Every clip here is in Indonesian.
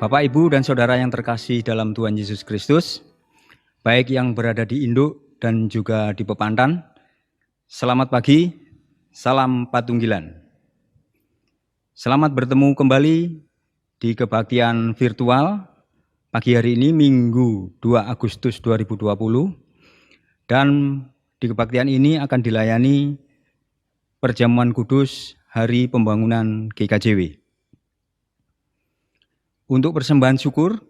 Bapak, Ibu, dan Saudara yang terkasih dalam Tuhan Yesus Kristus, baik yang berada di Induk dan juga di Pepantan, selamat pagi, salam Patunggilan. Selamat bertemu kembali di kebaktian virtual pagi hari ini, Minggu 2 Agustus 2020, dan di kebaktian ini akan dilayani Perjamuan Kudus Hari Pembangunan GKJW. Untuk persembahan syukur,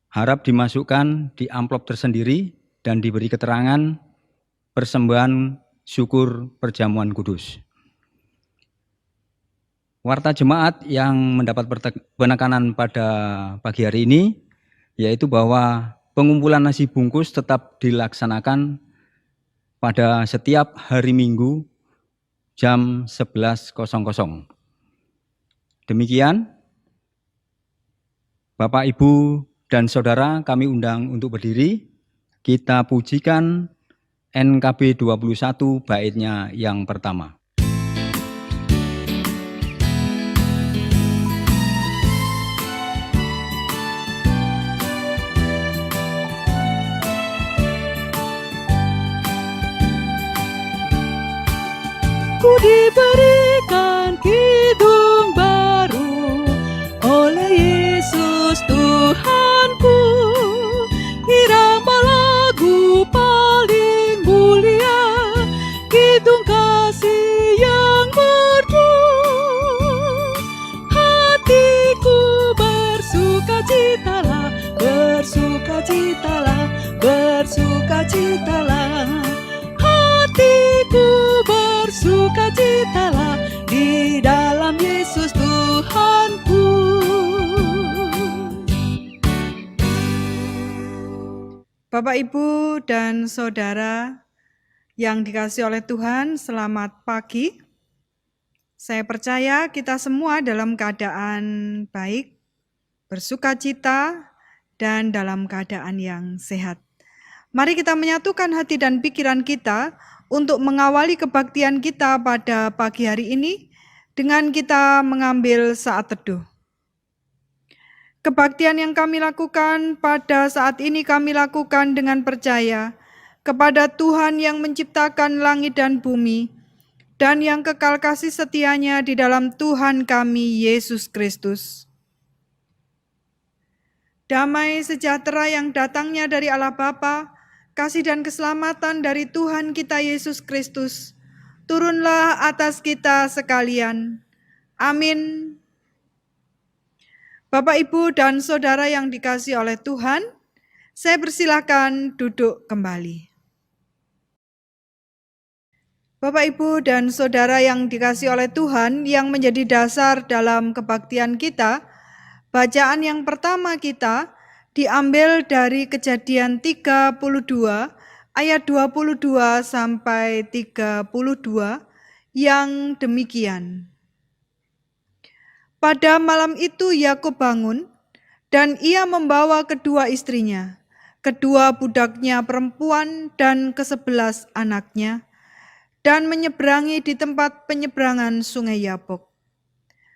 harap dimasukkan di amplop tersendiri dan diberi keterangan persembahan syukur perjamuan kudus. Warta jemaat yang mendapat penekanan pada pagi hari ini, yaitu bahwa pengumpulan nasi bungkus tetap dilaksanakan pada setiap hari Minggu jam 11.00. Demikian, Bapak, Ibu, dan Saudara, kami undang untuk berdiri. Kita pujikan NKB 21 baitnya yang pertama. Ku diberikan hidung baru oleh Yesus Tuhanku, irama lagu paling mulia, hidung kasih yang merdu. Hatiku bersukacitalah, bersukacitalah, bersukacitalah. Hatiku bersukacitalah di dalam Yesus Tuhanku. Bapak, Ibu, dan Saudara yang dikasihi oleh Tuhan, selamat pagi. Saya percaya kita semua dalam keadaan baik, bersukacita, dan dalam keadaan yang sehat. Mari kita menyatukan hati dan pikiran kita untuk mengawali kebaktian kita pada pagi hari ini dengan kita mengambil saat teduh. Kebaktian yang kami lakukan pada saat ini kami lakukan dengan percaya kepada Tuhan yang menciptakan langit dan bumi dan yang kekal kasih setianya di dalam Tuhan kami Yesus Kristus. Damai sejahtera yang datangnya dari Allah Bapa, kasih dan keselamatan dari Tuhan kita Yesus Kristus, turunlah atas kita sekalian. Amin. Bapak, Ibu, dan Saudara yang dikasihi oleh Tuhan, saya persilakan duduk kembali. Bapak, Ibu, dan Saudara yang dikasihi oleh Tuhan, yang menjadi dasar dalam kebaktian kita, bacaan yang pertama kita diambil dari Kejadian 32 ayat 22 sampai 32 yang demikian. Pada malam itu Yakub bangun dan ia membawa kedua istrinya, kedua budaknya perempuan dan ke-11 anaknya, dan menyeberangi di tempat penyeberangan sungai Yabok.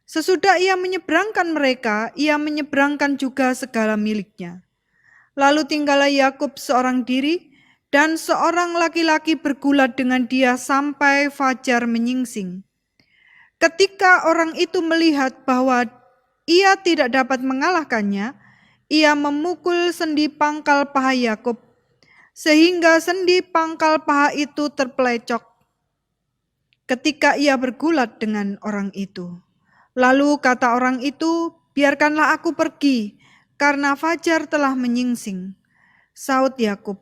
Sesudah ia menyeberangkan mereka, ia menyeberangkan juga segala miliknya. Lalu tinggallah Yakub seorang diri, dan seorang laki-laki bergulat dengan dia sampai fajar menyingsing. Ketika orang itu melihat bahwa ia tidak dapat mengalahkannya, ia memukul sendi pangkal paha Yakub, sehingga sendi pangkal paha itu terpelecok ketika ia bergulat dengan orang itu. Lalu kata orang itu, biarkanlah aku pergi, karena fajar telah menyingsing. Saud Yakub,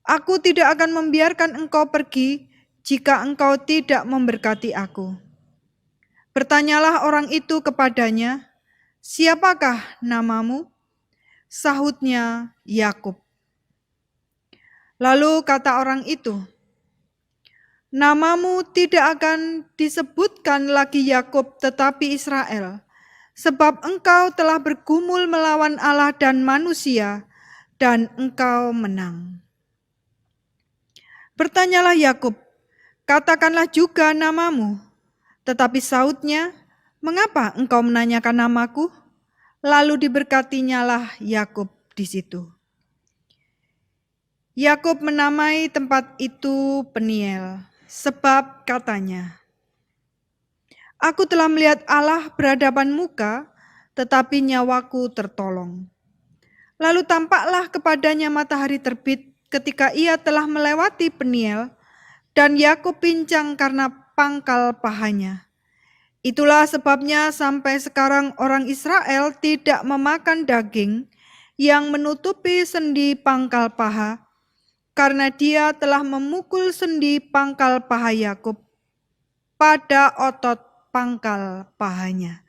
aku tidak akan membiarkan engkau pergi, jika engkau tidak memberkati aku. Bertanyalah orang itu kepadanya, siapakah namamu? Sahutnya, Yakub. Lalu kata orang itu, namamu tidak akan disebutkan lagi Yakub tetapi Israel, sebab engkau telah bergumul melawan Allah dan manusia, dan engkau menang. Bertanyalah Yakub, katakanlah juga namamu. Tetapi sautnya, mengapa engkau menanyakan namaku? Lalu diberkatinyalah Yakub di situ. Yakub menamai tempat itu Peniel, sebab katanya, "Aku telah melihat Allah berhadapan muka, tetapi nyawaku tertolong." Lalu tampaklah kepadanya matahari terbit ketika ia telah melewati Peniel, dan Yakub pincang karena pangkal pahanya. Itulah sebabnya sampai sekarang orang Israel tidak memakan daging yang menutupi sendi pangkal paha, karena dia telah memukul sendi pangkal paha Yakub pada otot pangkal pahanya.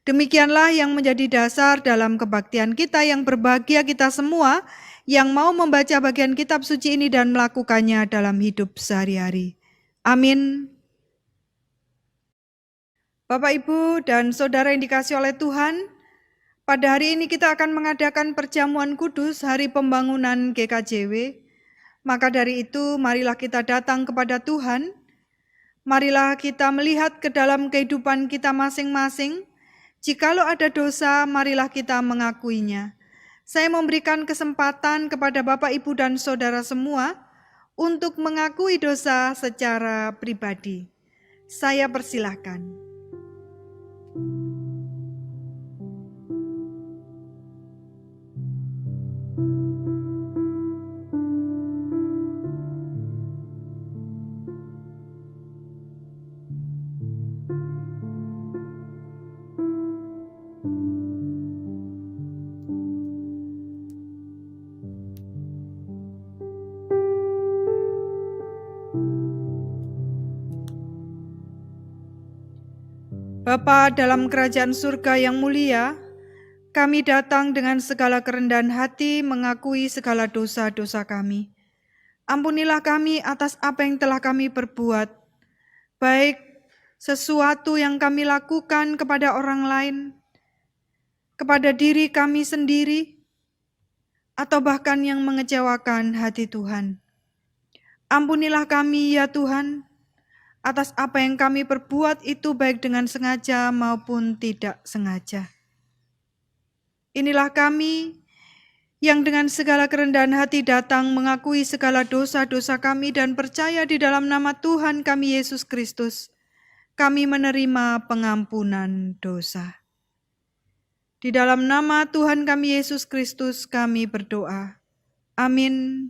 Demikianlah yang menjadi dasar dalam kebaktian kita, yang berbahagia kita semua yang mau membaca bagian kitab suci ini dan melakukannya dalam hidup sehari-hari. Amin. Bapak, Ibu, dan Saudara yang dikasihi oleh Tuhan, pada hari ini kita akan mengadakan perjamuan kudus Hari Pembangunan GKJW. Maka dari itu, marilah kita datang kepada Tuhan. Marilah kita melihat ke dalam kehidupan kita masing-masing. Jikalau ada dosa, marilah kita mengakuinya. Saya memberikan kesempatan kepada Bapak, Ibu, dan Saudara semua untuk mengakui dosa secara pribadi. Saya persilahkan. Bapa dalam kerajaan surga yang mulia, kami datang dengan segala kerendahan hati mengakui segala dosa-dosa kami. Ampunilah kami atas apa yang telah kami perbuat, baik sesuatu yang kami lakukan kepada orang lain, kepada diri kami sendiri, atau bahkan yang mengecewakan hati Tuhan. Ampunilah kami ya Tuhan, atas apa yang kami perbuat itu baik dengan sengaja maupun tidak sengaja. Inilah kami yang dengan segala kerendahan hati datang mengakui segala dosa-dosa kami dan percaya di dalam nama Tuhan kami Yesus Kristus, kami menerima pengampunan dosa. Di dalam nama Tuhan kami Yesus Kristus kami berdoa. Amin.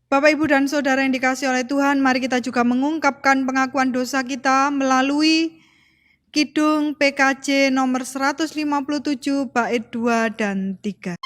Bapak, Ibu, dan Saudara yang dikasihi oleh Tuhan, mari kita juga mengungkapkan pengakuan dosa kita melalui Kidung PKJ nomor 157 bait 2 dan 3.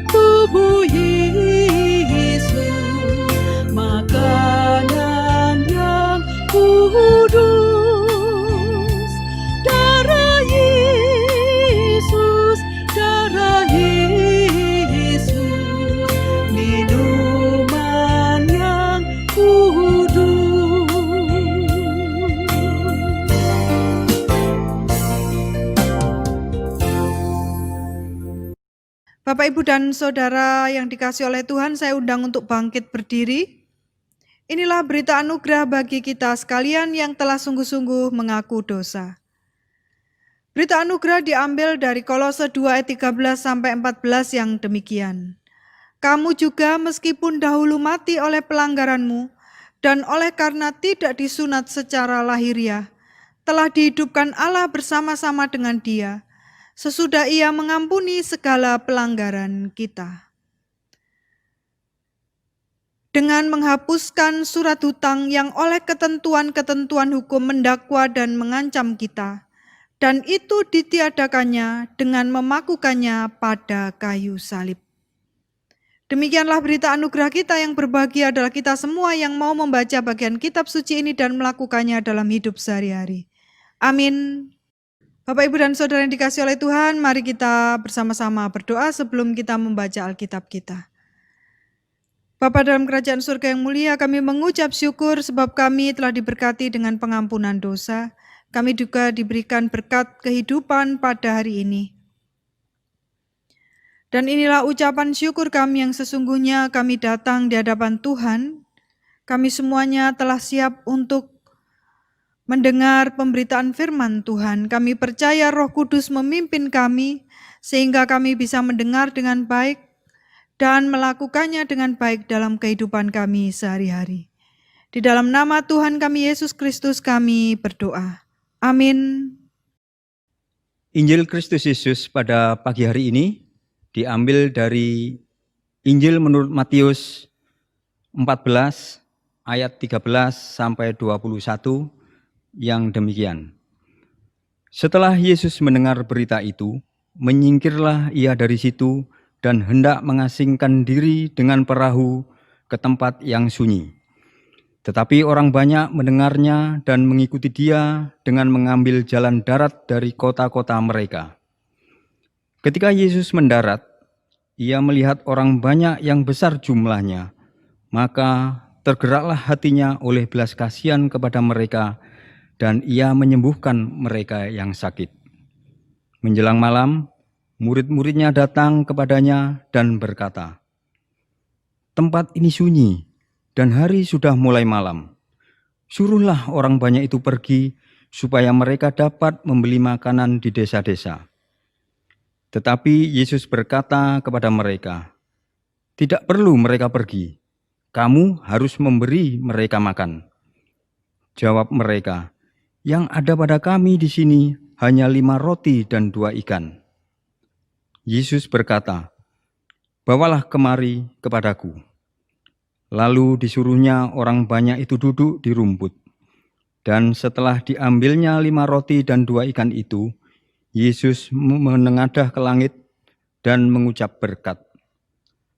Tubuh Yesus, makanan yang Bapak, Ibu, dan Saudara yang dikasihi oleh Tuhan, saya undang untuk bangkit berdiri. Inilah berita anugerah bagi kita sekalian yang telah sungguh-sungguh mengaku dosa. Berita anugerah diambil dari Kolose 2 ayat 13-14 yang demikian. Kamu juga meskipun dahulu mati oleh pelanggaranmu dan oleh karena tidak disunat secara lahiriah, telah dihidupkan Allah bersama-sama dengan Dia, sesudah Ia mengampuni segala pelanggaran kita. Dengan menghapuskan surat hutang yang oleh ketentuan-ketentuan hukum mendakwa dan mengancam kita, dan itu ditiadakannya dengan memakukannya pada kayu salib. Demikianlah berita anugerah kita. Yang berbahagia adalah kita semua yang mau membaca bagian kitab suci ini dan melakukannya dalam hidup sehari-hari. Amin. Bapak, Ibu, dan Saudara yang dikasihi oleh Tuhan, mari kita bersama-sama berdoa sebelum kita membaca Alkitab kita. Bapa dalam kerajaan surga yang mulia, kami mengucap syukur sebab kami telah diberkati dengan pengampunan dosa. Kami juga diberikan berkat kehidupan pada hari ini. Dan inilah ucapan syukur kami yang sesungguhnya kami datang di hadapan Tuhan. Kami semuanya telah siap untuk mendengar pemberitaan firman Tuhan. Kami percaya Roh Kudus memimpin kami sehingga kami bisa mendengar dengan baik dan melakukannya dengan baik dalam kehidupan kami sehari-hari. Di dalam nama Tuhan kami Yesus Kristus kami berdoa. Amin. Injil Kristus Yesus pada pagi hari ini diambil dari Injil menurut Matius 14 ayat 13-21 yang demikian. Setelah Yesus mendengar berita itu, menyingkirlah ia dari situ dan hendak mengasingkan diri dengan perahu ke tempat yang sunyi. Tetapi orang banyak mendengarnya dan mengikuti dia dengan mengambil jalan darat dari kota-kota mereka. Ketika Yesus mendarat, ia melihat orang banyak yang besar jumlahnya, maka tergeraklah hatinya oleh belas kasihan kepada mereka, dan ia menyembuhkan mereka yang sakit. Menjelang malam, murid-muridnya datang kepadanya dan berkata, "Tempat ini sunyi, dan hari sudah mulai malam. Suruhlah orang banyak itu pergi, supaya mereka dapat membeli makanan di desa-desa." Tetapi Yesus berkata kepada mereka, "Tidak perlu mereka pergi, kamu harus memberi mereka makan." Jawab mereka, "Yang ada pada kami di sini hanya 5 roti dan 2 ikan. Yesus berkata, "Bawalah kemari kepadaku." Lalu disuruhnya orang banyak itu duduk di rumput. Dan setelah diambilnya 5 roti dan 2 ikan itu, Yesus menengadah ke langit dan mengucap berkat.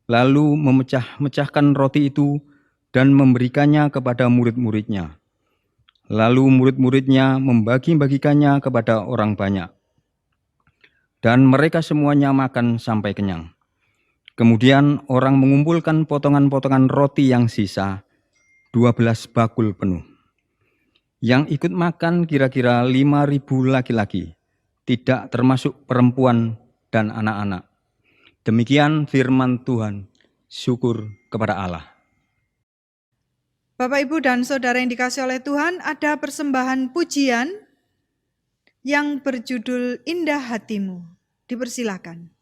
Lalu memecah-mecahkan roti itu dan memberikannya kepada murid-muridnya. Lalu murid-muridnya membagi-bagikannya kepada orang banyak. Dan mereka semuanya makan sampai kenyang. Kemudian orang mengumpulkan potongan-potongan roti yang sisa, 12 bakul penuh. Yang ikut makan kira-kira 5.000 laki-laki, tidak termasuk perempuan dan anak-anak. Demikian firman Tuhan. Syukur kepada Allah. Bapak, Ibu, dan Saudara yang dikasihi oleh Tuhan, ada persembahan pujian yang berjudul Indah Hatimu. Dipersilakan.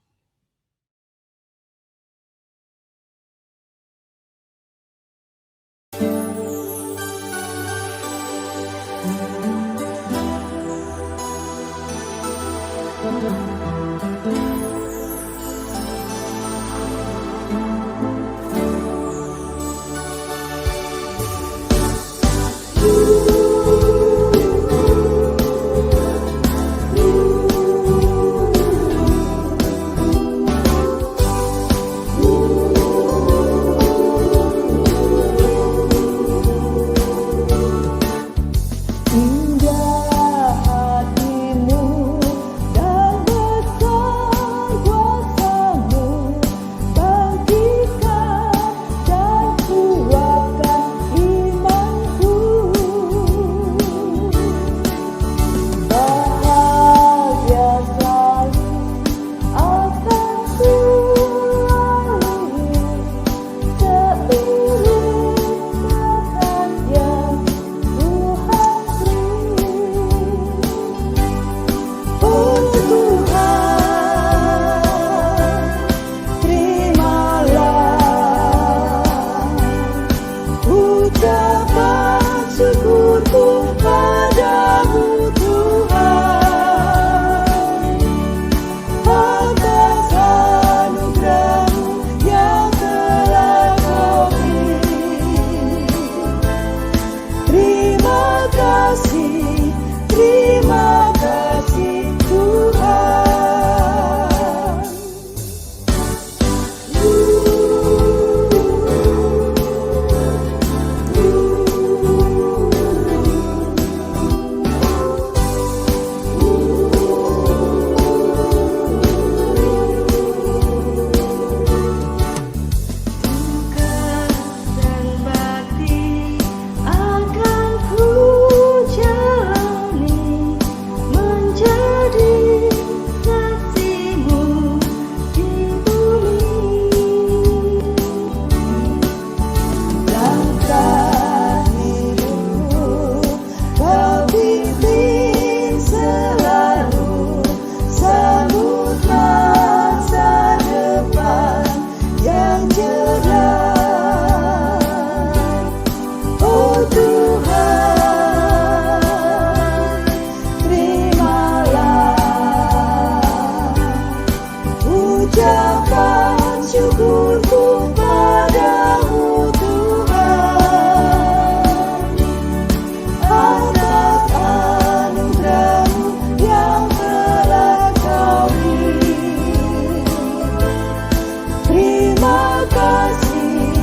kasih,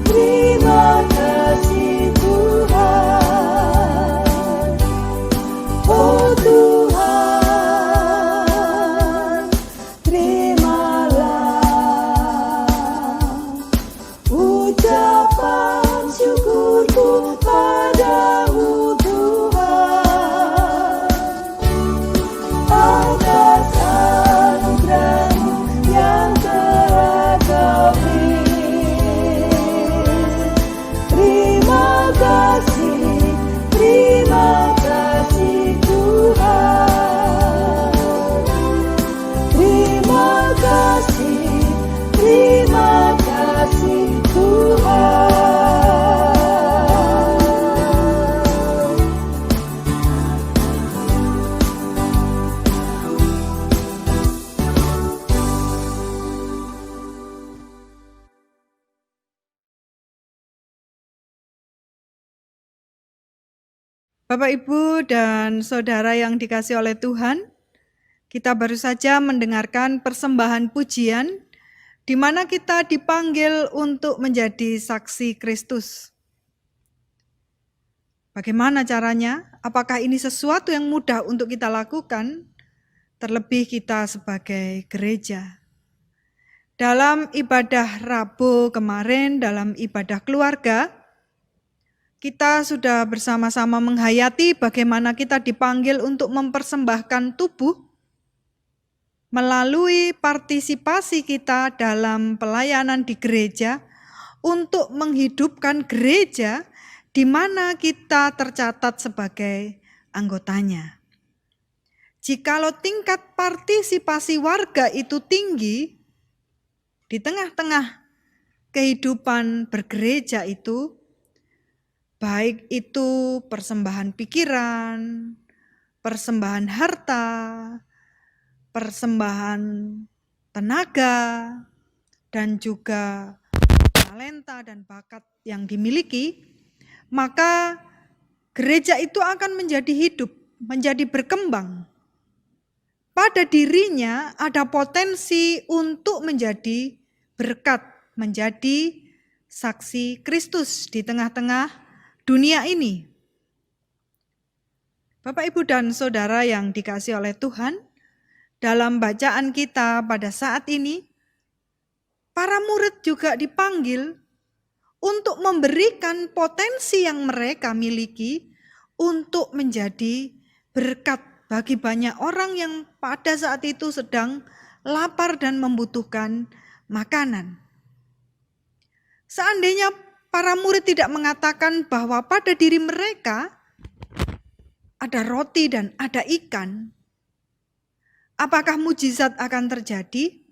terima kasih Tuhan. Oh Tuhan, terimalah ucapan syukurku padamu Tuhan, atas anugerah-Mu yang teragami. Terima kasih Tuhan. Terima kasih Tuhan. Bapak, Ibu, dan Saudara yang dikasihi oleh Tuhan, kita baru saja mendengarkan persembahan pujian di mana kita dipanggil untuk menjadi saksi Kristus. Bagaimana caranya? Apakah ini sesuatu yang mudah untuk kita lakukan? Terlebih kita sebagai gereja. Dalam ibadah Rabu kemarin, dalam ibadah keluarga, kita sudah bersama-sama menghayati bagaimana kita dipanggil untuk mempersembahkan tubuh melalui partisipasi kita dalam pelayanan di gereja untuk menghidupkan gereja di mana kita tercatat sebagai anggotanya. Jikalau tingkat partisipasi warga itu tinggi, di tengah-tengah kehidupan bergereja itu, baik itu persembahan pikiran, persembahan harta, persembahan tenaga, dan juga talenta dan bakat yang dimiliki, maka gereja itu akan menjadi hidup, menjadi berkembang. Pada dirinya ada potensi untuk menjadi berkat, menjadi saksi Kristus di tengah-tengah dunia ini. Bapak, Ibu, dan Saudara yang dikasihi oleh Tuhan, dalam bacaan kita pada saat ini, para murid juga dipanggil untuk memberikan potensi yang mereka miliki untuk menjadi berkat bagi banyak orang yang pada saat itu sedang lapar dan membutuhkan makanan. Seandainya para murid tidak mengatakan bahwa pada diri mereka ada roti dan ada ikan, apakah mujizat akan terjadi?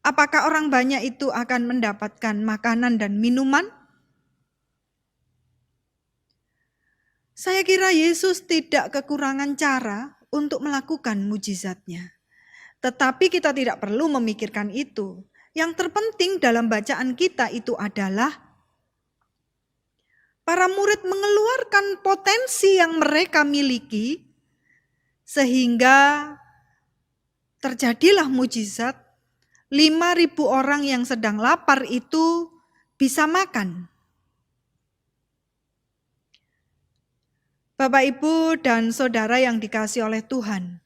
Apakah orang banyak itu akan mendapatkan makanan dan minuman? Saya kira Yesus tidak kekurangan cara untuk melakukan mujizatnya. Tetapi kita tidak perlu memikirkan itu. Yang terpenting dalam bacaan kita itu adalah para murid mengeluarkan potensi yang mereka miliki sehingga terjadilah mujizat. 5.000 orang yang sedang lapar itu bisa makan. Bapak, Ibu, dan Saudara yang dikasihi oleh Tuhan,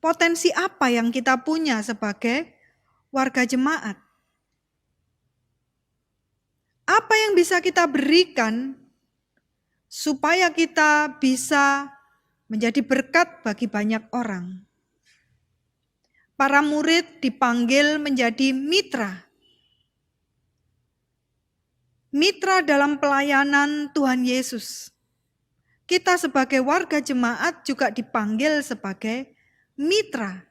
potensi apa yang kita punya sebagai warga jemaat? Apa yang bisa kita berikan supaya kita bisa menjadi berkat bagi banyak orang? Para murid dipanggil menjadi mitra. Mitra dalam pelayanan Tuhan Yesus. Kita sebagai warga jemaat juga dipanggil sebagai mitra.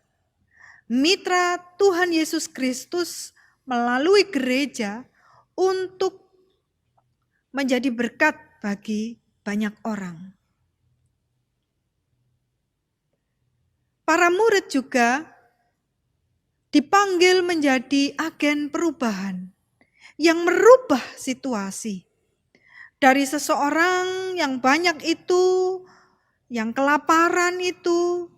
Mitra Tuhan Yesus Kristus melalui gereja untuk menjadi berkat bagi banyak orang. Para murid juga dipanggil menjadi agen perubahan yang merubah situasi. Dari seseorang yang banyak itu, yang kelaparan itu,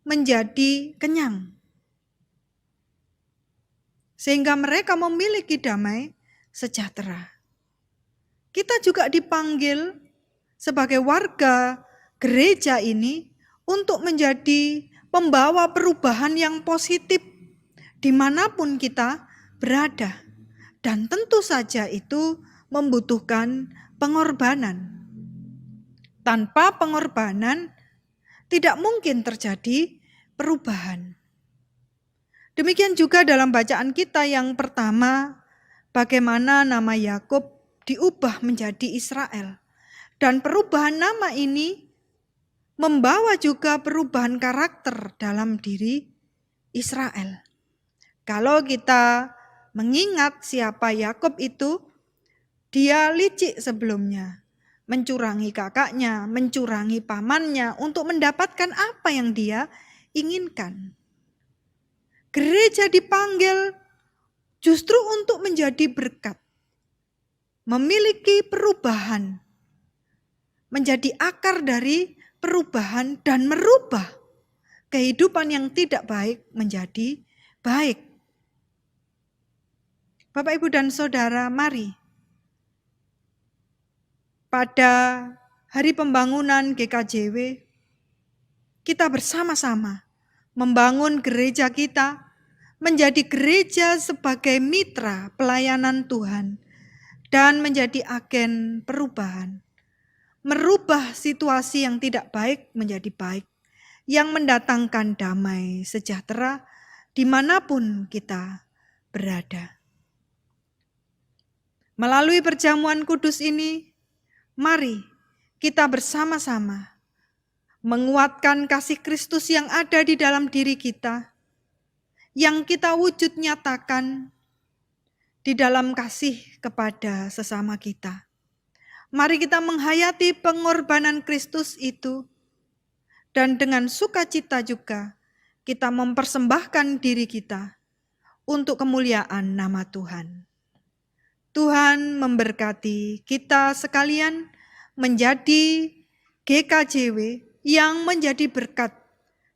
menjadi kenyang. sehingga mereka memiliki damai sejahtera. Kita juga dipanggil sebagai warga gereja ini untuk menjadi pembawa perubahan yang positif dimanapun kita berada. Dan tentu saja itu membutuhkan pengorbanan. Tanpa pengorbanan tidak mungkin terjadi perubahan. Demikian juga dalam bacaan kita yang pertama, bagaimana nama Yakub diubah menjadi Israel. Dan perubahan nama ini membawa juga perubahan karakter dalam diri Israel. Kalau kita mengingat siapa Yakub itu, dia licik sebelumnya, mencurangi kakaknya, mencurangi pamannya untuk mendapatkan apa yang dia inginkan. Gereja dipanggil justru untuk menjadi berkat, memiliki perubahan, menjadi akar dari perubahan dan merubah kehidupan yang tidak baik menjadi baik. Bapak, Ibu, dan Saudara, mari pada hari pembangunan GKJW kita bersama-sama membangun gereja kita menjadi gereja sebagai mitra pelayanan Tuhan dan menjadi agen perubahan. Merubah situasi yang tidak baik menjadi baik, yang mendatangkan damai sejahtera dimanapun kita berada. Melalui perjamuan kudus ini, mari kita bersama-sama menguatkan kasih Kristus yang ada di dalam diri kita, yang kita wujud nyatakan di dalam kasih kepada sesama kita. Mari kita menghayati pengorbanan Kristus itu, dan dengan sukacita juga kita mempersembahkan diri kita untuk kemuliaan nama Tuhan. Tuhan memberkati kita sekalian menjadi GKJW yang menjadi berkat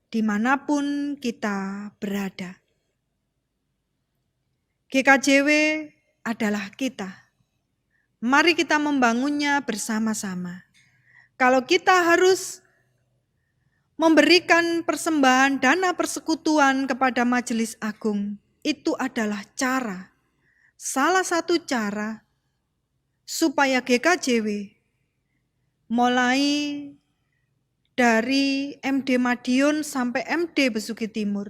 dimanapun kita berada. GKJW adalah kita. Mari kita membangunnya bersama-sama. Kalau kita harus memberikan persembahan dana persekutuan kepada Majelis Agung, itu adalah salah satu cara supaya GKJW mulai dari MD Madiun sampai MD Besuki Timur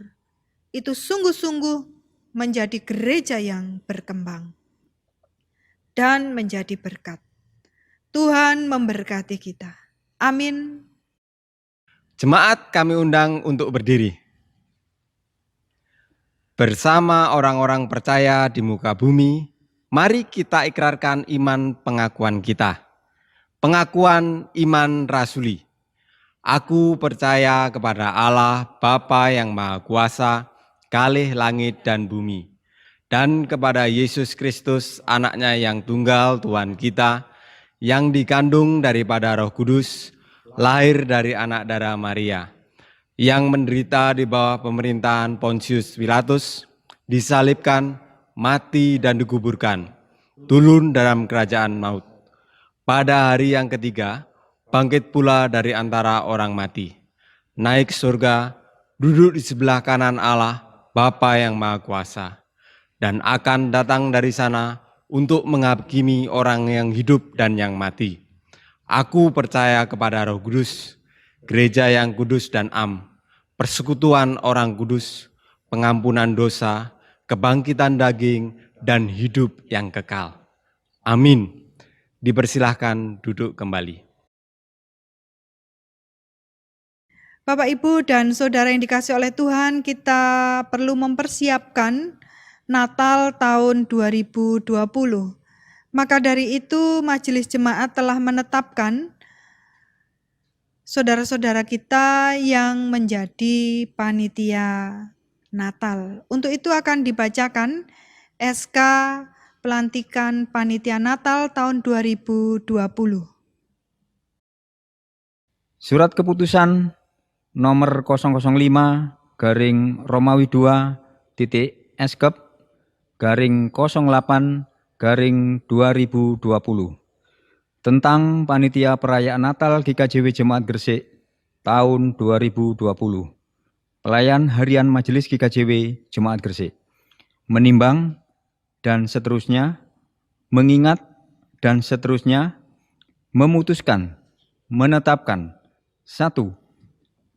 itu sungguh-sungguh menjadi gereja yang berkembang dan menjadi berkat. Tuhan memberkati kita. Amin. Jemaat kami undang untuk berdiri. Bersama orang-orang percaya di muka bumi, mari kita ikrarkan iman pengakuan kita. Pengakuan iman rasuli. Aku percaya kepada Allah Bapa yang Maha Kuasa, kalih langit dan bumi, dan kepada Yesus Kristus, anaknya yang tunggal Tuhan kita, yang dikandung daripada Roh Kudus, lahir dari anak darah Maria, yang menderita di bawah pemerintahan Pontius Pilatus, disalibkan, mati dan dikuburkan, turun dalam kerajaan maut. Pada hari yang ketiga, bangkit pula dari antara orang mati, naik surga, duduk di sebelah kanan Allah, Bapa yang Maha Kuasa, dan akan datang dari sana untuk menghakimi orang yang hidup dan yang mati. Aku percaya kepada Roh Kudus, gereja yang kudus dan am, persekutuan orang kudus, pengampunan dosa, kebangkitan daging, dan hidup yang kekal. Amin. Dipersilahkan duduk kembali. Bapak, Ibu, dan Saudara yang dikasihi oleh Tuhan, kita perlu mempersiapkan Natal tahun 2020. Maka dari itu Majelis Jemaat telah menetapkan saudara-saudara kita yang menjadi panitia Natal. Untuk itu akan dibacakan SK pelantikan panitia Natal tahun 2020. Surat keputusan nomor 005 Romawi 2 Eskep 1/08/2020 tentang Panitia Perayaan Natal GKJW Jemaat Gresik tahun 2020. Pelayan Harian Majelis GKJW Jemaat Gresik. Menimbang dan seterusnya, mengingat dan seterusnya, memutuskan, menetapkan. 1.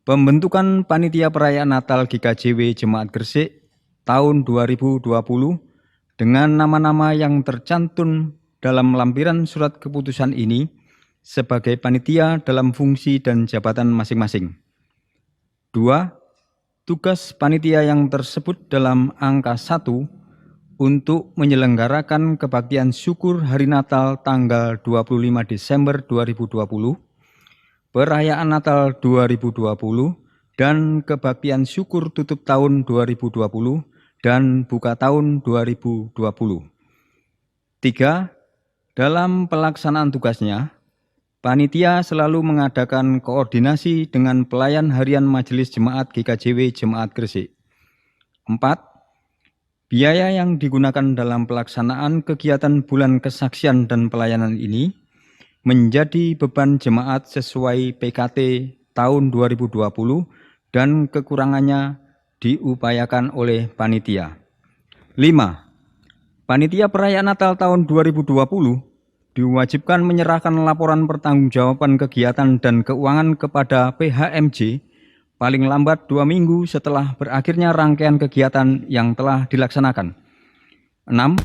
Pembentukan Panitia Perayaan Natal GKJW Jemaat Gresik tahun 2020 dengan nama-nama yang tercantum dalam lampiran surat keputusan ini sebagai panitia dalam fungsi dan jabatan masing-masing. 2. Tugas panitia yang tersebut dalam angka 1 untuk menyelenggarakan kebaktian syukur Hari Natal tanggal 25 Desember 2020, Perayaan Natal 2020, dan kebaktian syukur tutup tahun 2020 dan buka tahun 2020. 3. Dalam pelaksanaan tugasnya, panitia selalu mengadakan koordinasi dengan pelayan harian Majelis Jemaat GKJW Jemaat Gresik. 4. Biaya yang digunakan dalam pelaksanaan kegiatan bulan kesaksian dan pelayanan ini menjadi beban jemaat sesuai PKT tahun 2020 dan kekurangannya diupayakan oleh panitia. 5. Panitia Perayaan Natal tahun 2020 diwajibkan menyerahkan laporan pertanggungjawaban kegiatan dan keuangan kepada PHMJ paling lambat 2 minggu setelah berakhirnya rangkaian kegiatan yang telah dilaksanakan. 6.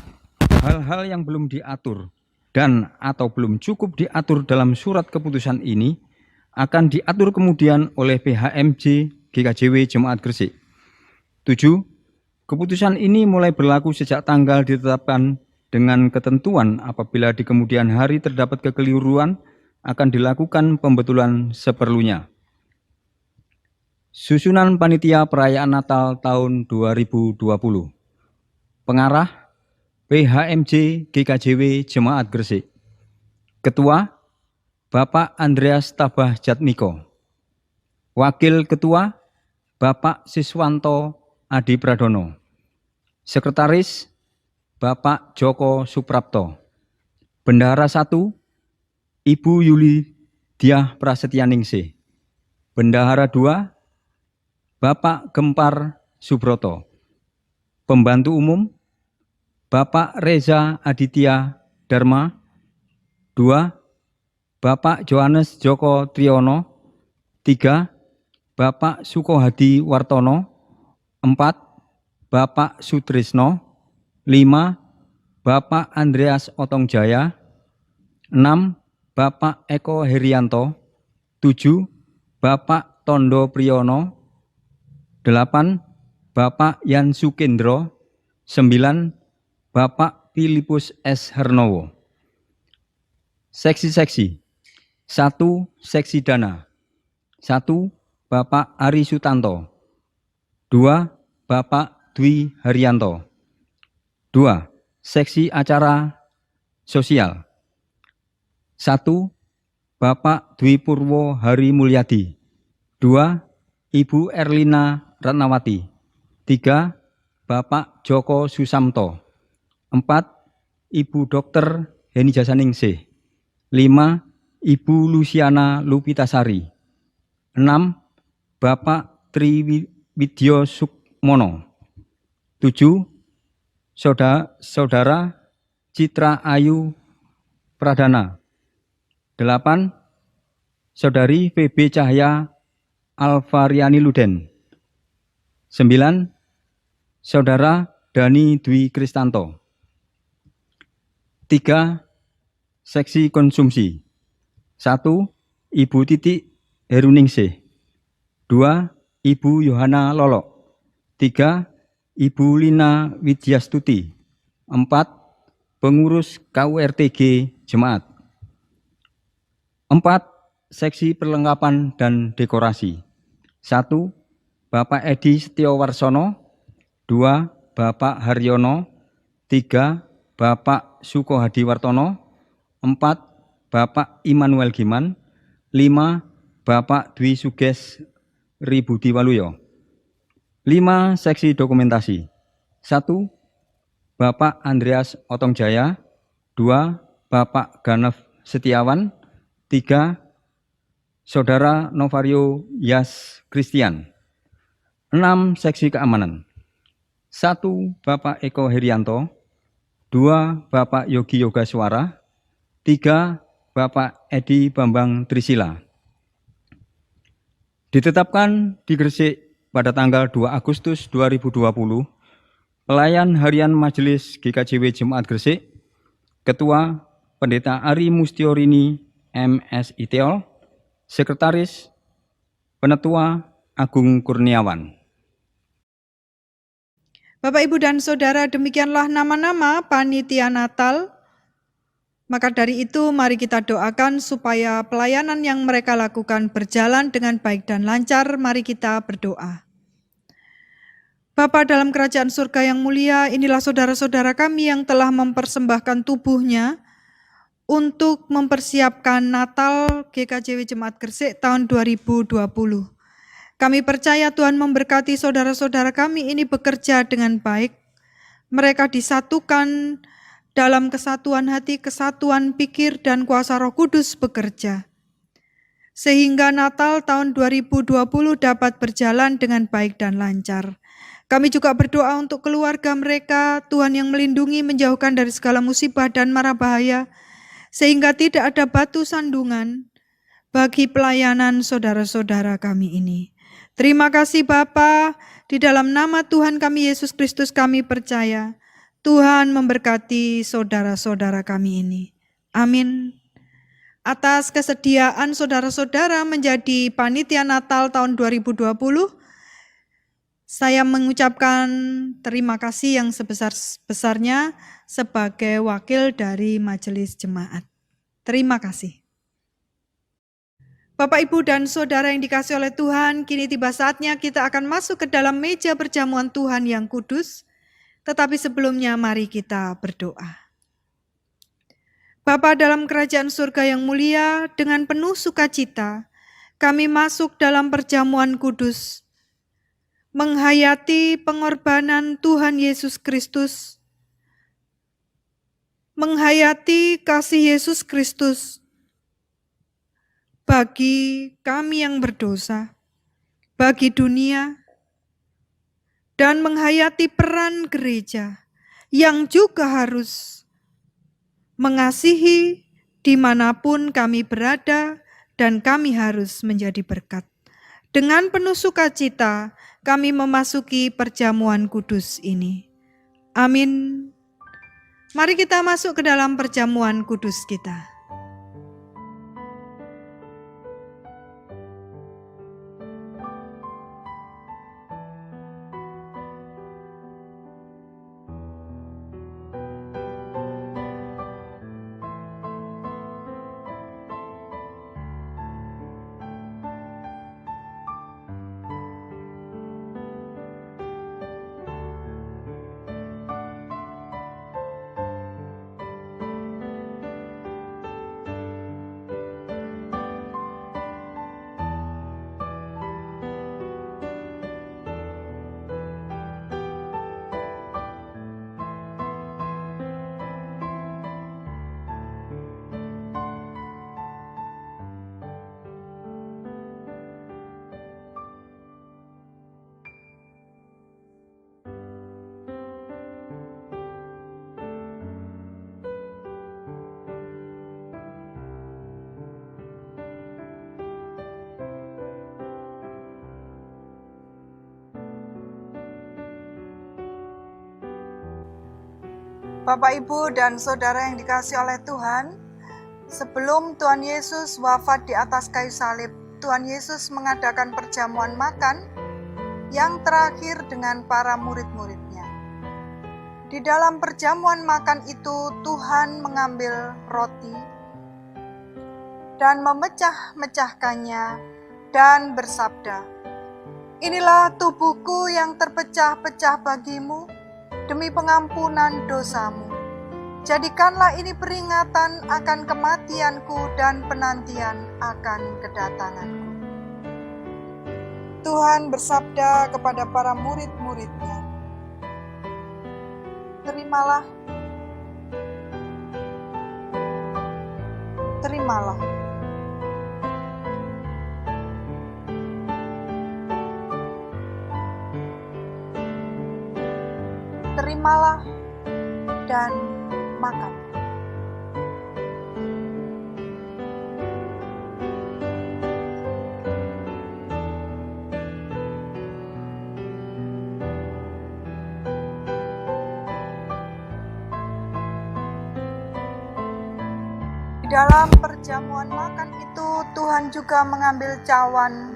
Hal-hal yang belum diatur dan atau belum cukup diatur dalam surat keputusan ini akan diatur kemudian oleh PHMJ GKJW Jemaat Gresik. 7. Keputusan ini mulai berlaku sejak tanggal ditetapkan dengan ketentuan apabila di kemudian hari terdapat kekeliruan akan dilakukan pembetulan seperlunya. Susunan Panitia Perayaan Natal tahun 2020. Pengarah PHMJ GKJW Jemaat Gresik. Ketua Bapak Andreas Tabah Jatmiko. Wakil Ketua Bapak Siswanto Adi Pradono. Sekretaris Bapak Joko Suprapto. Bendahara 1 Ibu Yuli Diah Prasetyaningsih. Bendahara 2 Bapak Gempar Subroto. Pembantu Umum Bapak Reza Aditya Dharma. 2 Bapak Johannes Joko Triyono. 3 Bapak Sukohadi Wartono. 4 Bapak Sutrisno. 5 Bapak Andreas Otongjaya. 6 Bapak Eko Herianto. 7 Bapak Tondo Priyono. 8 Bapak Yan Sukendro. 9 Bapak Filipus S. Hernowo. Seksi-seksi. 1 Seksi Dana. 1 Bapak Ari Sutanto. 2 Bapak Dwi Haryanto. 2 Seksi Acara Sosial. 1 Bapak Dwi Purwo Hari Mulyadi. 2 Ibu Erlina Ratnawati. 3 Bapak Joko Susamto. 4 Ibu Dr. Heni Jasaningsih. 5 Ibu Luciana Lupitasari. 6 Bapak Triwidyo Sukmono. 7 Saudara Citra Ayu Pradana. 8 Saudari VB Cahya Alvariani Luden. 9 Saudara Dani Dwi Kristanto. 3 Seksi Konsumsi. 1 Ibu Titik Heruningsih. 2 Ibu Yohana Lolok. 3 Ibu Lina Widyastuti. 4 Pengurus KURTG Jemaat. 4 Seksi Perlengkapan dan Dekorasi. 1 Bapak Edi Setiowarsono. 2 Bapak Haryono. 3 Bapak Sukohadi Wartono. 4 Bapak Immanuel Giman. 5 Bapak Dwi Suges Ribudi Waluyo. 5 Seksi Dokumentasi. 1 Bapak Andreas Otongjaya. 2. Bapak Ganef Setiawan. 3. Saudara Novario Yas Christian. 6. Seksi Keamanan. 1. Bapak Eko Herianto. 2. Bapak Yogi Yogaswara. 3. Bapak Edi Bambang Trisila. Ditetapkan di Gresik pada tanggal 2 Agustus 2020, Pelayan Harian Majelis GKJW Jemaat Gresik, Ketua Pendeta Ari Mustiorini MSI Teol, Sekretaris Penetua Agung Kurniawan. Bapak, Ibu, dan Saudara, demikianlah nama-nama panitia Natal. Maka dari itu mari kita doakan supaya pelayanan yang mereka lakukan berjalan dengan baik dan lancar. Mari kita berdoa. Bapa dalam kerajaan surga yang mulia, inilah saudara-saudara kami yang telah mempersembahkan tubuhnya untuk mempersiapkan Natal GKJW Jemaat Gresik tahun 2020. Kami percaya Tuhan memberkati saudara-saudara kami ini bekerja dengan baik. Mereka disatukan dalam kesatuan hati, kesatuan pikir, dan kuasa Roh Kudus bekerja. Sehingga Natal tahun 2020 dapat berjalan dengan baik dan lancar. Kami juga berdoa untuk keluarga mereka, Tuhan yang melindungi, menjauhkan dari segala musibah dan mara bahaya, sehingga tidak ada batu sandungan bagi pelayanan saudara-saudara kami ini. Terima kasih Bapa, di dalam nama Tuhan kami Yesus Kristus kami percaya. Tuhan memberkati saudara-saudara kami ini. Amin. Atas kesediaan saudara-saudara menjadi panitia Natal tahun 2020, saya mengucapkan terima kasih yang sebesar-besarnya sebagai wakil dari Majelis Jemaat. Terima kasih. Bapak, Ibu, dan Saudara yang dikasihi oleh Tuhan, kini tiba saatnya kita akan masuk ke dalam meja perjamuan Tuhan yang kudus. Tetapi sebelumnya mari kita berdoa. Bapa dalam kerajaan surga yang mulia, dengan penuh sukacita, kami masuk dalam perjamuan kudus, menghayati pengorbanan Tuhan Yesus Kristus, menghayati kasih Yesus Kristus bagi kami yang berdosa, bagi dunia, dan menghayati peran gereja yang juga harus mengasihi dimanapun kami berada, dan kami harus menjadi berkat. Dengan penuh sukacita kami memasuki perjamuan kudus ini. Amin. Mari kita masuk ke dalam perjamuan kudus kita. Bapak, Ibu, dan Saudara yang dikasihi oleh Tuhan, sebelum Tuhan Yesus wafat di atas kayu salib, Tuhan Yesus mengadakan perjamuan makan yang terakhir dengan para murid-muridnya. Di dalam perjamuan makan itu, Tuhan mengambil roti dan memecah-mecahkannya dan bersabda, "Inilah tubuhku yang terpecah-pecah bagimu, demi pengampunan dosamu. Jadikanlah ini peringatan akan kematianku dan penantian akan kedatanganku." Tuhan bersabda kepada para murid-muridnya, terimalah, terimalah. Terimalah dan makan. Di dalam perjamuan makan itu Tuhan juga mengambil cawan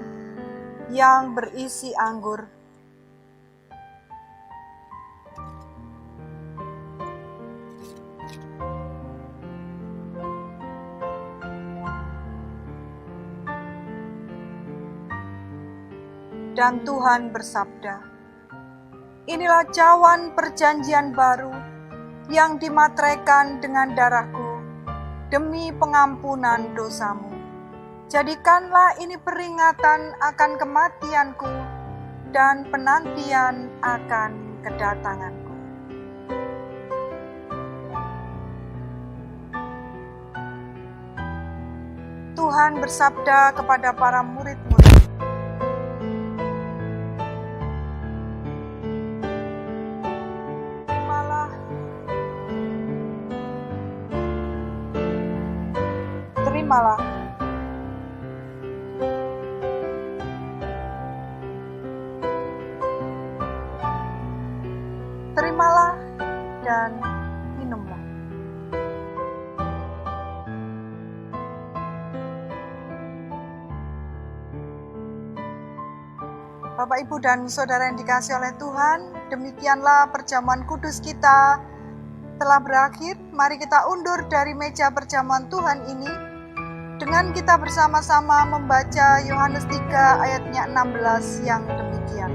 yang berisi anggur. Dan Tuhan bersabda, "Inilah cawan perjanjian baru yang dimateraikan dengan darahku demi pengampunan dosamu. Jadikanlah ini peringatan akan kematianku dan penantian akan kedatanganku." Tuhan bersabda kepada para murid-murid, terimalah, terimalah dan minumlah. Bapak, Ibu, dan Saudara yang dikasihi oleh Tuhan, demikianlah perjamuan kudus kita telah berakhir. Mari kita undur dari meja perjamuan Tuhan ini dengan kita bersama-sama membaca Yohanes 3 ayatnya 16 yang demikian.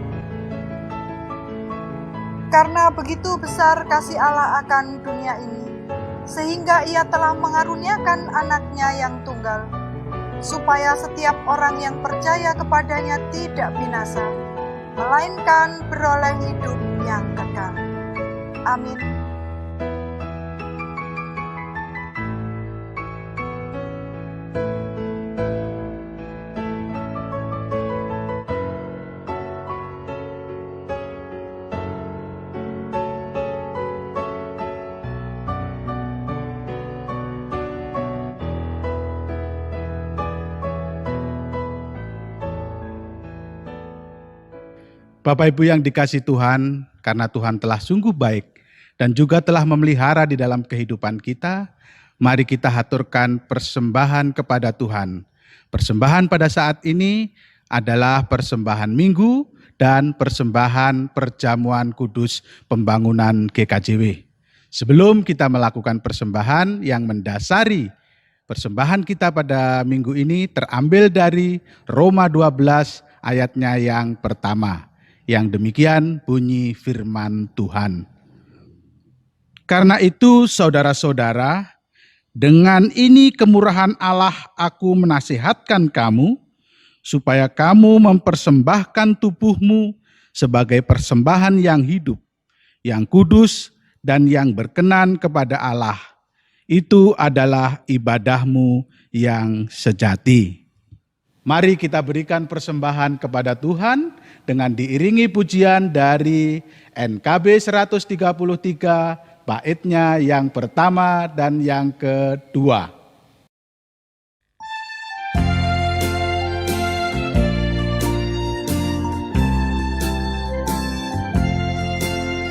Karena begitu besar kasih Allah akan dunia ini, sehingga Ia telah mengaruniakan anaknya yang tunggal, supaya setiap orang yang percaya kepadanya tidak binasa, melainkan beroleh hidup yang kekal. Amin. Bapak Ibu yang dikasihi Tuhan, karena Tuhan telah sungguh baik dan juga telah memelihara di dalam kehidupan kita, mari kita haturkan persembahan kepada Tuhan. Persembahan pada saat ini adalah persembahan Minggu dan persembahan perjamuan kudus pembangunan GKJW. Sebelum kita melakukan persembahan yang mendasari persembahan kita pada minggu ini terambil dari Roma 12 ayatnya yang pertama. Yang demikian bunyi firman Tuhan. Karena itu saudara-saudara, dengan ini kemurahan Allah aku menasihatkan kamu, supaya kamu mempersembahkan tubuhmu sebagai persembahan yang hidup, yang kudus, dan yang berkenan kepada Allah. Itu adalah ibadahmu yang sejati. Mari kita berikan persembahan kepada Tuhan dengan diiringi pujian dari NKB 133 baitnya yang pertama dan yang kedua.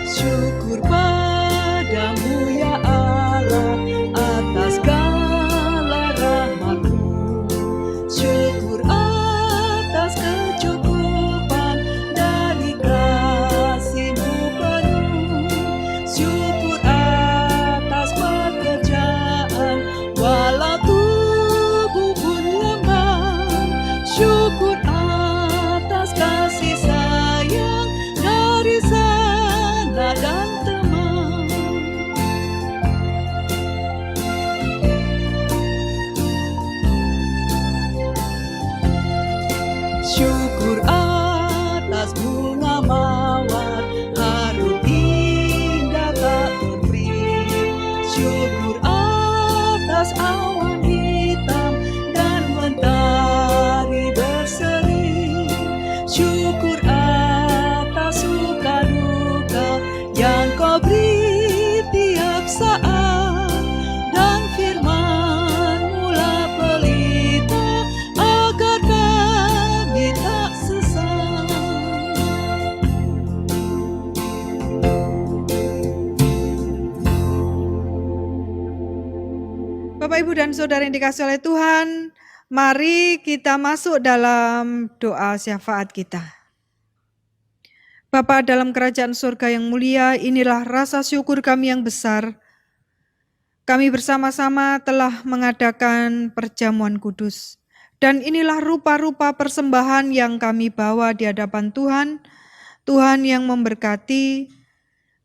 Syukur padamu ya Allah atas segala rahmat-Mu. Syukur atas kecukupan dari kasih-Mu penuh. Syukur atas pekerjaan syukur atas awan hitam dan mentari berseri, syukur atas suka duka yang kau beri tiap saat, dan firman mula pelita agar kami tak sesat. Bapak, Ibu, dan Saudara yang dikasihi oleh Tuhan, mari kita masuk dalam doa syafaat kita. Bapa dalam kerajaan surga yang mulia, inilah rasa syukur kami yang besar. Kami bersama-sama telah mengadakan perjamuan kudus. Dan inilah rupa-rupa persembahan yang kami bawa di hadapan Tuhan. Tuhan yang memberkati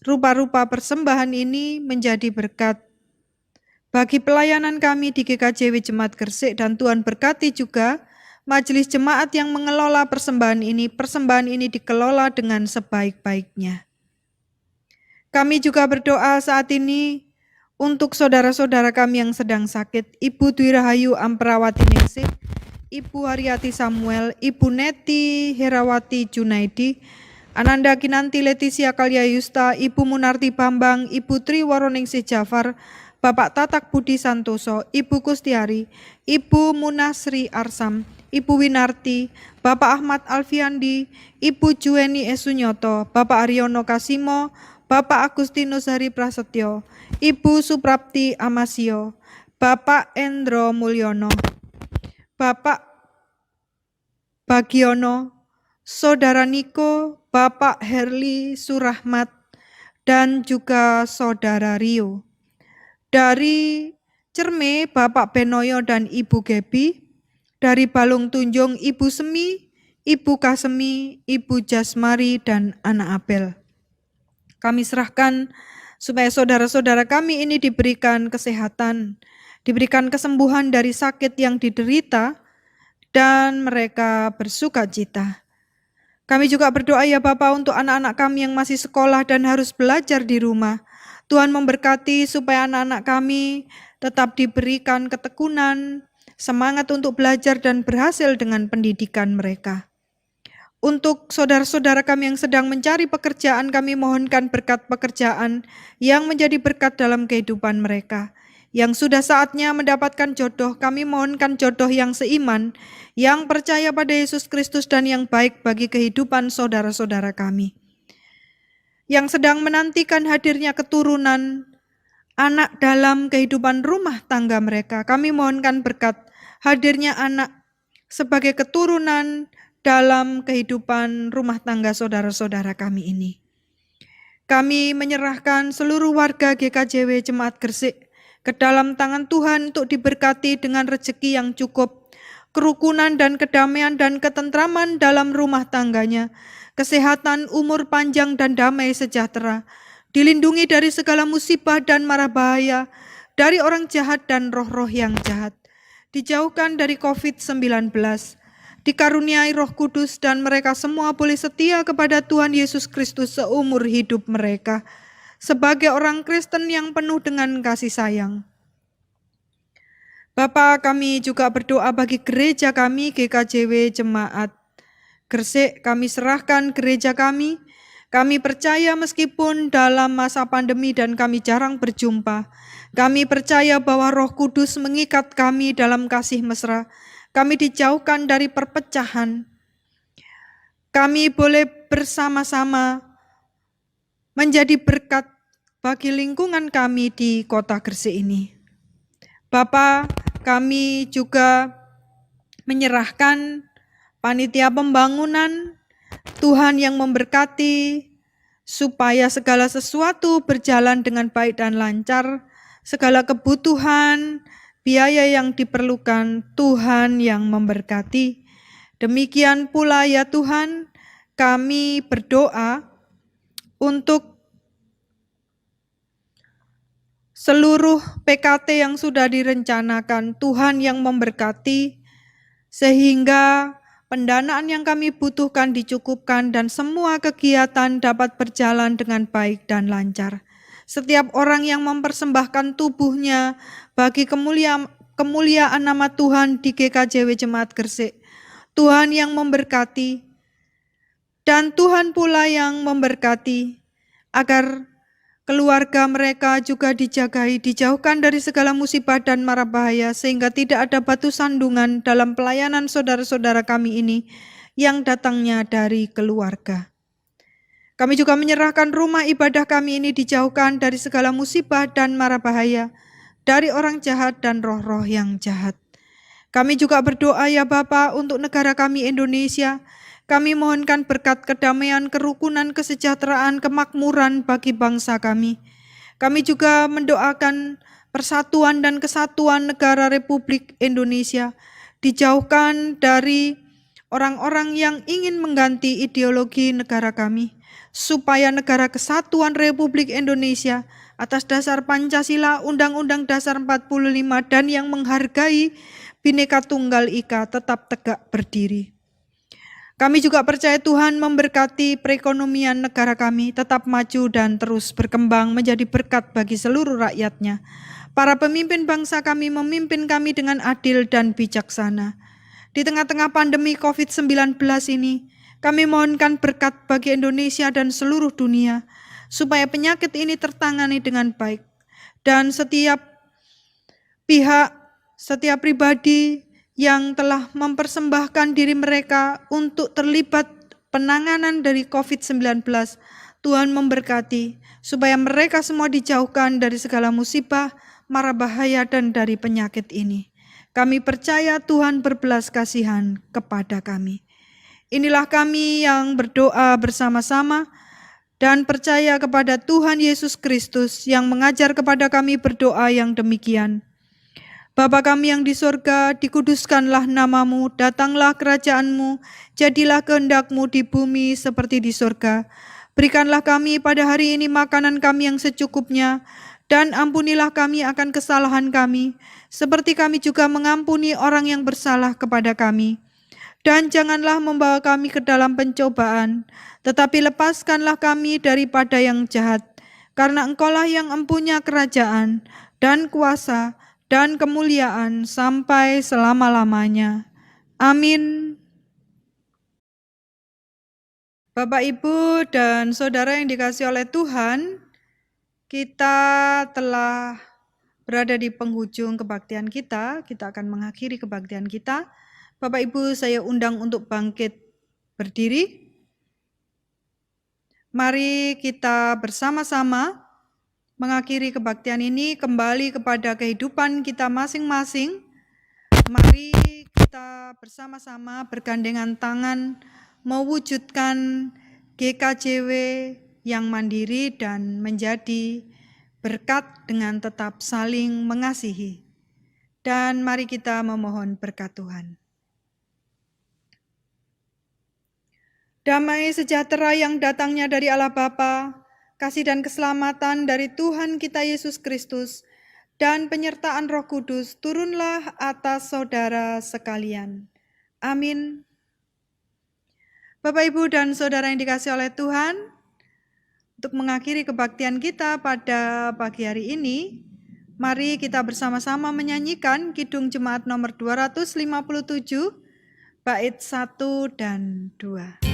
rupa-rupa persembahan ini menjadi berkat bagi pelayanan kami di GKJW Jemaat Gresik, dan Tuhan berkati juga majelis jemaat yang mengelola persembahan ini. Persembahan ini dikelola dengan sebaik-baiknya. Kami juga berdoa saat ini untuk saudara-saudara kami yang sedang sakit, Ibu Dwi Rahayu Amperawati Ningsih, Ibu Haryati Samuel, Ibu Neti Herawati Junaidi, Ananda Kinanti Leticia Kalya Yusta, Ibu Munarti Bambang, Ibu Tri Waroningsih Jafar, Bapak Tatak Budi Santoso, Ibu Kustiari, Ibu Munasri Arsam, Ibu Winarti, Bapak Ahmad Alfiandi, Ibu Juweni Esunyoto, Bapak Aryono Kasimo, Bapak Agustinus Hari Prasetyo, Ibu Suprapti Amasio, Bapak Endro Mulyono, Bapak Bagiono, Saudara Niko, Bapak Herli Surahmat, dan juga Saudara Rio. Dari Cerme, Bapak Benoyo dan Ibu Gebi. Dari Balung Tunjung, Ibu Semi, Ibu Kasemi, Ibu Jasmari, dan anak Abel. Kami serahkan supaya saudara-saudara kami ini diberikan kesehatan, diberikan kesembuhan dari sakit yang diderita, dan mereka bersukacita. Kami juga berdoa ya Bapa untuk anak-anak kami yang masih sekolah dan harus belajar di rumah. Tuhan memberkati supaya anak-anak kami tetap diberikan ketekunan, semangat untuk belajar dan berhasil dengan pendidikan mereka. Untuk saudara-saudara kami yang sedang mencari pekerjaan, kami mohonkan berkat pekerjaan yang menjadi berkat dalam kehidupan mereka. Yang sudah saatnya mendapatkan jodoh, kami mohonkan jodoh yang seiman, yang percaya pada Yesus Kristus dan yang baik bagi kehidupan saudara-saudara kami. Yang sedang menantikan hadirnya keturunan, anak dalam kehidupan rumah tangga mereka, kami mohonkan berkat hadirnya anak sebagai keturunan dalam kehidupan rumah tangga saudara-saudara kami ini. Kami menyerahkan seluruh warga GKJW Jemaat Gresik ke dalam tangan Tuhan untuk diberkati dengan rezeki yang cukup, kerukunan dan kedamaian dan ketentraman dalam rumah tangganya, kesehatan, umur panjang dan damai sejahtera, dilindungi dari segala musibah dan mara bahaya, dari orang jahat dan roh-roh yang jahat, dijauhkan dari COVID-19, dikaruniai Roh Kudus dan mereka semua boleh setia kepada Tuhan Yesus Kristus seumur hidup mereka, sebagai orang Kristen yang penuh dengan kasih sayang. Bapa, kami juga berdoa bagi gereja kami GKJW Jemaat Gresik. Kami serahkan gereja kami. Kami percaya meskipun dalam masa pandemi dan kami jarang berjumpa, kami percaya bahwa Roh Kudus mengikat kami dalam kasih mesra. Kami dijauhkan dari perpecahan. Kami boleh bersama-sama menjadi berkat bagi lingkungan kami di kota Gresik ini. Bapa, kami juga menyerahkan panitia pembangunan, Tuhan yang memberkati supaya segala sesuatu berjalan dengan baik dan lancar, segala kebutuhan, biaya yang diperlukan, Tuhan yang memberkati. Demikian pula ya Tuhan, kami berdoa untuk seluruh PKT yang sudah direncanakan, Tuhan yang memberkati, sehingga pendanaan yang kami butuhkan dicukupkan dan semua kegiatan dapat berjalan dengan baik dan lancar. setiap orang yang mempersembahkan tubuhnya bagi kemuliaan nama Tuhan di GKJW Jemaat Gresik. Tuhan yang memberkati, dan Tuhan pula yang memberkati, agar keluarga mereka juga dijagai, dijauhkan dari segala musibah dan mara bahaya, sehingga tidak ada batu sandungan dalam pelayanan saudara-saudara kami ini yang datangnya dari keluarga. Kami juga menyerahkan rumah ibadah kami ini dijauhkan dari segala musibah dan mara bahaya, dari orang jahat dan roh-roh yang jahat. Kami juga berdoa ya Bapa untuk negara kami Indonesia. Kami mohonkan berkat kedamaian, kerukunan, kesejahteraan, kemakmuran bagi bangsa kami. Kami juga mendoakan persatuan dan kesatuan negara Republik Indonesia, dijauhkan dari orang-orang yang ingin mengganti ideologi negara kami, supaya negara kesatuan Republik Indonesia atas dasar Pancasila, Undang-Undang Dasar 45 dan yang menghargai Bhinneka Tunggal Ika tetap tegak berdiri. Kami juga percaya Tuhan memberkati perekonomian negara kami tetap maju dan terus berkembang menjadi berkat bagi seluruh rakyatnya. Para pemimpin bangsa kami memimpin kami dengan adil dan bijaksana. Di tengah-tengah pandemi COVID-19 ini, kami mohonkan berkat bagi Indonesia dan seluruh dunia, supaya penyakit ini tertangani dengan baik. Dan setiap pihak, setiap pribadi yang telah mempersembahkan diri mereka untuk terlibat penanganan dari COVID-19, Tuhan memberkati, supaya mereka semua dijauhkan dari segala musibah, mara bahaya, dan dari penyakit ini. Kami percaya Tuhan berbelas kasihan kepada kami. Inilah kami yang berdoa bersama-sama dan percaya kepada Tuhan Yesus Kristus yang mengajar kepada kami berdoa yang demikian. Bapa kami yang di sorga, dikuduskanlah namamu, datanglah kerajaanmu, jadilah kehendak-mu di bumi seperti di sorga. Berikanlah kami pada hari ini makanan kami yang secukupnya, dan ampunilah kami akan kesalahan kami, seperti kami juga mengampuni orang yang bersalah kepada kami. Dan janganlah membawa kami ke dalam pencobaan, tetapi lepaskanlah kami daripada yang jahat, karena Engkaulah yang empunya kerajaan dan kuasa dan kemuliaan sampai selama-lamanya. Amin. Bapak, Ibu, dan Saudara yang dikasihi oleh Tuhan, kita telah berada di penghujung kebaktian kita. Kita akan mengakhiri kebaktian kita. Bapak, Ibu, saya undang untuk bangkit berdiri. Mari kita bersama-sama mengakhiri kebaktian ini, kembali kepada kehidupan kita masing-masing. Mari kita bersama-sama bergandengan tangan mewujudkan GKJW yang mandiri dan menjadi berkat dengan tetap saling mengasihi. Dan mari kita memohon berkat Tuhan. Damai sejahtera yang datangnya dari Allah Bapa, kasih dan keselamatan dari Tuhan kita Yesus Kristus, dan penyertaan Roh Kudus turunlah atas saudara sekalian. Amin. Bapak, Ibu, dan Saudara yang dikasihi oleh Tuhan, untuk mengakhiri kebaktian kita pada pagi hari ini, mari kita bersama-sama menyanyikan Kidung Jemaat nomor 257, bait 1 dan 2.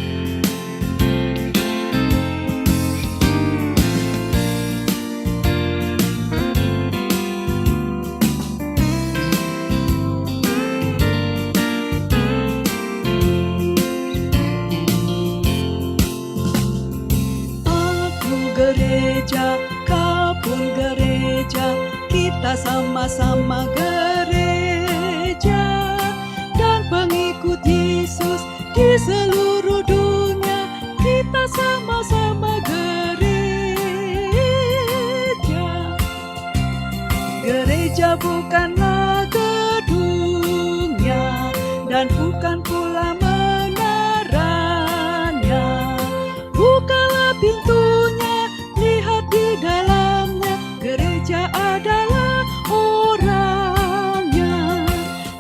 Gereja, kapun gereja, kita sama-sama gereja dan pengikut Yesus di seluruh dunia, kita sama-sama gereja. Gereja bukanlah gedungnya dan bukan pula menaranya, bukalah pintunya, lihat di dalamnya, gereja adalah orangnya.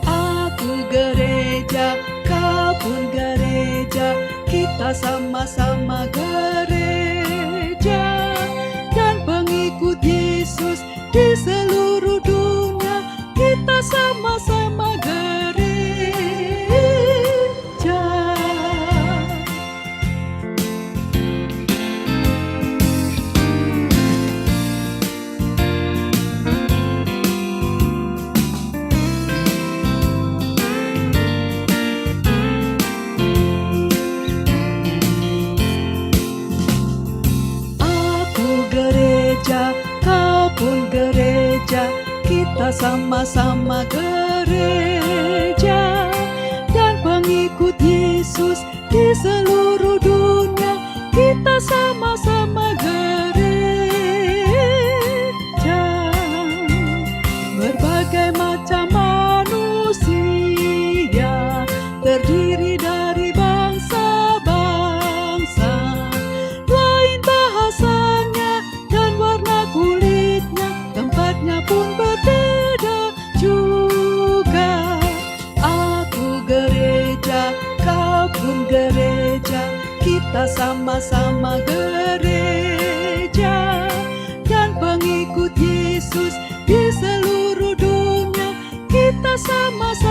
Aku gereja, kau pun gereja, kita sama-sama gereja dan pengikut kita sama-sama gereja. Aku gereja, kau pun gereja, kita sama-sama gereja. Dan pengikut Yesus di seluruh dunia, kita sama-sama gereja. Berbagai macam manusia, terdiri dari bangsa-bangsa, lain bahasanya dan warna kulitnya, tempatnya pun berbeda juga. Aku gereja, kau pun gereja, kita sama-sama gereja. Dan pengikut Yesus di seluruh dunia, kita sama-sama